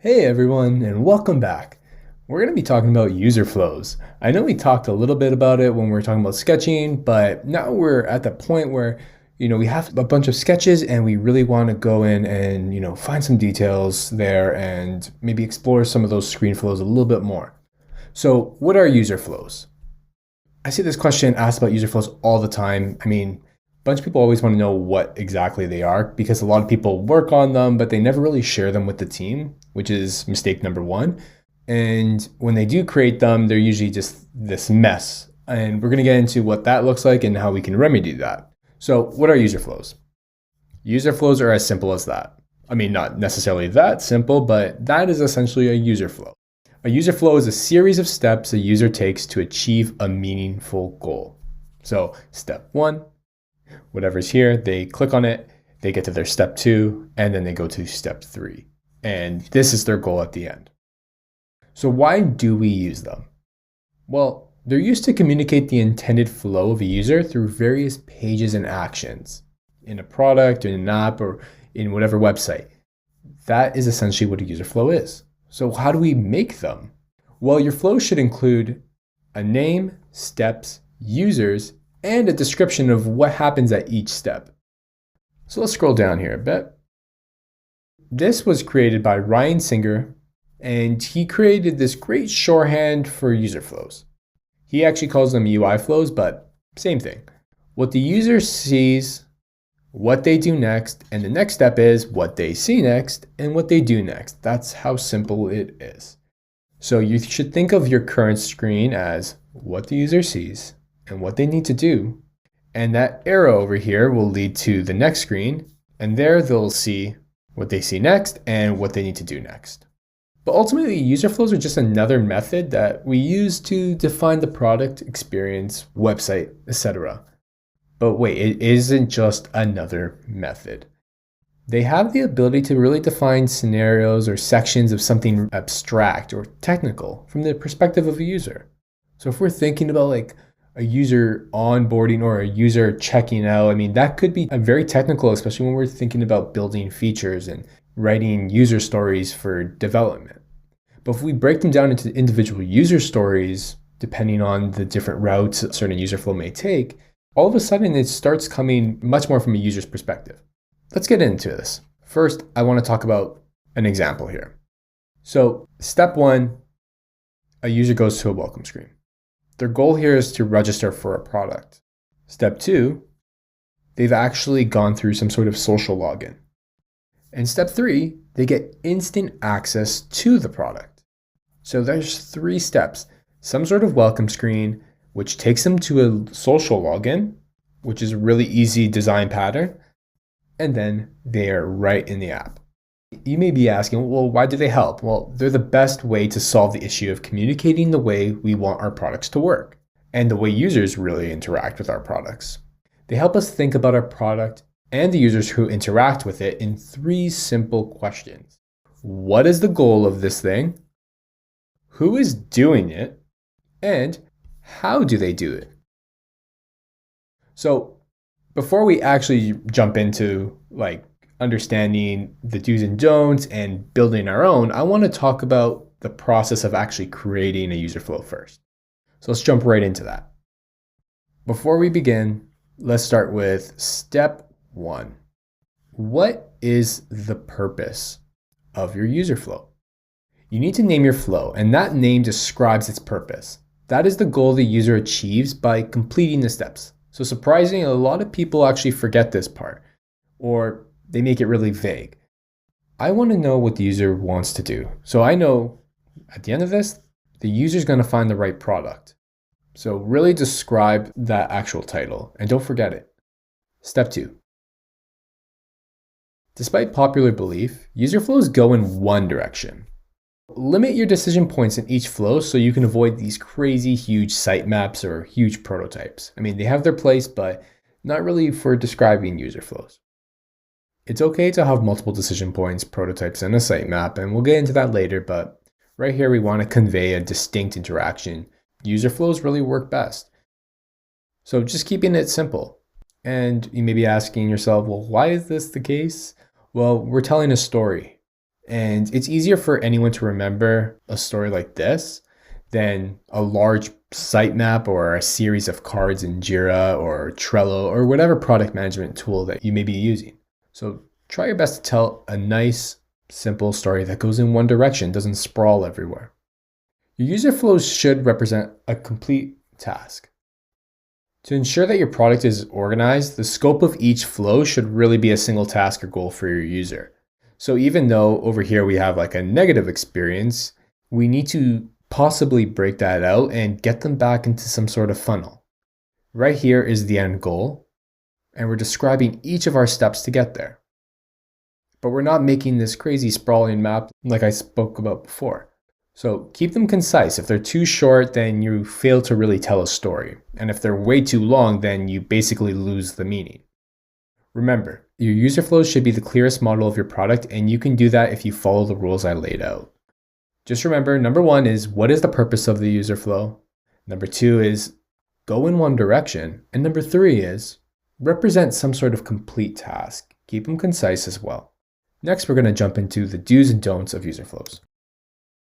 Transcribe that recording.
Hey everyone, and welcome back. We're going to be talking about user flows. I know we talked a little bit about it when we were talking about sketching, but now we're at the point where, we have a bunch of sketches and we really want to go in and, find some details there and maybe explore some of those screen flows a little bit more. So, what are user flows? I see this question asked about user flows all the time. A bunch of people always want to know what exactly they are because a lot of people work on them, but they never really share them with the team, which is mistake number one. And when they do create them, they're usually just this mess. And we're going to get into what that looks like and how we can remedy that. So, what are user flows? User flows are as simple as that. Not necessarily that simple, but that is essentially a user flow. A user flow is a series of steps a user takes to achieve a meaningful goal. So, step one, whatever's here, they click on it, they get to their step two, and then they go to step three. And this is their goal at the end. So why do we use them? Well, they're used to communicate the intended flow of a user through various pages and actions in a product, in an app, or in whatever website. That is essentially what a user flow is. So how do we make them? Well, your flow should include a name, steps, users, and a description of what happens at each step. So let's scroll down here a bit. This was created by Ryan Singer, and he created this great shorthand for user flows. He actually calls them UI flows, but same thing. What the user sees, what they do next, and the next step is what they see next and what they do next. That's how simple it is. So you should think of your current screen as what the user sees and what they need to do. And that arrow over here will lead to the next screen, and there they'll see what they see next and what they need to do next. But ultimately, user flows are just another method that we use to define the product, experience, website, etc. But wait, it isn't just another method. They have the ability to really define scenarios or sections of something abstract or technical from the perspective of a user. So if we're thinking about like a user onboarding or a user checking out, that could be very technical, especially when we're thinking about building features and writing user stories for development. But if we break them down into individual user stories, depending on the different routes a certain user flow may take, all of a sudden it starts coming much more from a user's perspective. Let's get into this. First, I want to talk about an example here. So step one, a user goes to a welcome screen. Their goal here is to register for a product. Step two, they've actually gone through some sort of social login. And step three, they get instant access to the product. So there's three steps. Some sort of welcome screen, which takes them to a social login, which is a really easy design pattern. And then they are right in the app. You may be asking, well, why do they help? Well, they're the best way to solve the issue of communicating the way we want our products to work and the way users really interact with our products. They help us think about our product and the users who interact with it in three simple questions. What is the goal of this thing? Who is doing it? And how do they do it? So before we actually jump into understanding the do's and don'ts and building our own, I want to talk about the process of actually creating a user flow first. So let's jump right into that. Before we begin, let's start with step one. What is the purpose of your user flow? You need to name your flow, and that name describes its purpose. That is the goal the user achieves by completing the steps. So surprisingly, a lot of people actually forget this part, or they make it really vague. I want to know what the user wants to do. So I know at the end of this, the user is going to find the right product. So really describe that actual title and don't forget it. Step two. Despite popular belief, user flows go in one direction. Limit your decision points in each flow so you can avoid these crazy huge sitemaps or huge prototypes. They have their place, but not really for describing user flows. It's okay to have multiple decision points, prototypes, and a sitemap, and we'll get into that later, but right here we want to convey a distinct interaction. User flows really work best. So just keeping it simple. And you may be asking yourself, well, why is this the case? Well, we're telling a story. And it's easier for anyone to remember a story like this than a large sitemap or a series of cards in Jira or Trello or whatever product management tool that you may be using. So try your best to tell a nice, simple story that goes in one direction, doesn't sprawl everywhere. Your user flows should represent a complete task. To ensure that your product is organized, the scope of each flow should really be a single task or goal for your user. So even though over here we have like a negative experience, we need to possibly break that out and get them back into some sort of funnel. Right here is the end goal, and we're describing each of our steps to get there. But we're not making this crazy sprawling map like I spoke about before. So keep them concise. If they're too short, then you fail to really tell a story. And if they're way too long, then you basically lose the meaning. Remember, your user flows should be the clearest model of your product, and you can do that if you follow the rules I laid out. Just remember, number 1 is what is the purpose of the user flow? Number 2 is go in one direction. And number 3 is represent some sort of complete task. Keep them concise as well. Next, we're going to jump into the do's and don'ts of user flows.